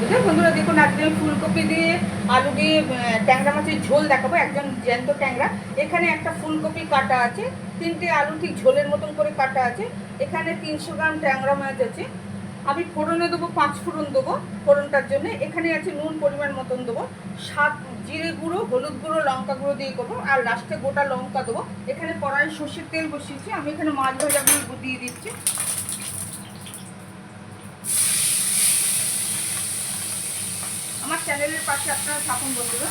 বন্ধুরা দেখুন, আজকে ফুলকপি দিয়ে আলু দিয়ে ট্যাংরা মাছের ঝোল দেখাবো, একজন জ্যান্ত ট্যাংরা। এখানে একটা ফুলকপি কাটা আছে, 3টে আলু ঠিক ঝোলের মতন করে কাটা আছে। এখানে 300 গ্রাম ট্যাংরা মাছ আছে। আমি ফোড়নে দেবো, 5 ফোড়ন দেবো ফোড়নটার জন্য। এখানে আছে নুন পরিমাণ মতন দেবো, জিরে গুঁড়ো, হলুদ গুঁড়ো, লঙ্কা গুঁড়ো দিয়ে করবো, আর লাস্টে গোটা লঙ্কা দেবো। এখানে কড়াই সর্ষের তেল বসিয়েছি, আমি এখানে মাছ ভাজাগুলো দিয়ে দিচ্ছি। আমার চ্যানেলের পাশে আপনারা থাকুন বন্ধুরা।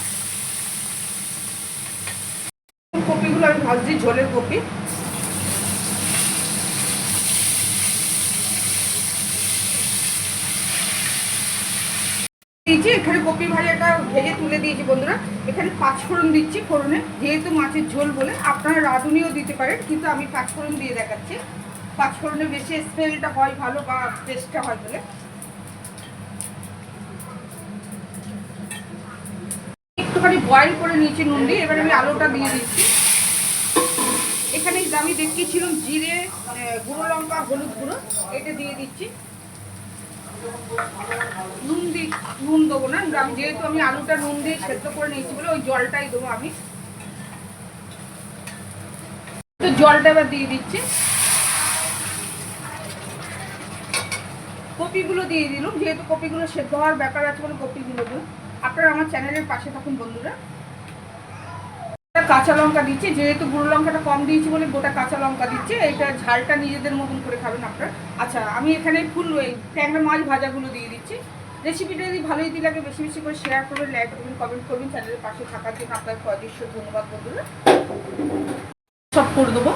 কপিগুলো আমি ভাজছি, ঝোলের কপি। দিয়েছি এখানে কপি ভাজাটা ভেজে তুলে দিয়েছি বন্ধুরা। এখানে 5 ফোড়ন দিচ্ছি। ফোড়নে যেহেতু মাছের ঝোল বলে আপনারা রাঁধুনিও দিতে পারেন, কিন্তু আমি 5 ফোড়ন দিয়ে দেখাচ্ছি। 5 ফোড়নে বেশি স্মেলটা হয় ভালো, বা টেস্টটা হয় বলে। একটুখানি বয়েল করে নিয়েছি নুন দিয়ে। এবার আমি আলুটা দিয়ে দিচ্ছি। এখানে আমি দেখিয়েছিলাম জিরে, গুঁড়ো লঙ্কা, হলুদ গুঁড়ো, এটা দিয়ে দিচ্ছি। নুন দেবো না, যেহেতু আমি আলুটা নুন দিয়ে সেদ্ধ করে নিয়েছি বলে ওই জলটাই দেবো আমি। তো জলটা এবার দিয়ে দিচ্ছি। কপিগুলো দিয়ে দিলাম, যেহেতু কপিগুলো সেদ্ধ হওয়ার ব্যাপার আছে বলে কপিগুলো দিলাম। আপনারা আমার চ্যানেলের পাশে থাকুন বন্ধুরা। কাঁচা লঙ্কা দিচ্ছি, যেহেতু গুঁড়ো লঙ্কাটা কম দিয়েছি বলে গোটা কাঁচা লঙ্কা দিচ্ছি। এটা ঝালটা নিজেদের মতন করে খাবেন আপনারা। আচ্ছা, আমি এখানে ট্যাংরা মাছ ভাজাগুলো দিয়ে দিচ্ছি। রেসিপিটা যদি ভালো যদি লাগে বেশি বেশি করে শেয়ার করবেন, লাইক করবেন, কমেন্ট করবেন। চ্যানেলের পাশে থাকার জন্য আপনাদের অদৃশ্য ধন্যবাদ বন্ধুরা। সব করে দেবো।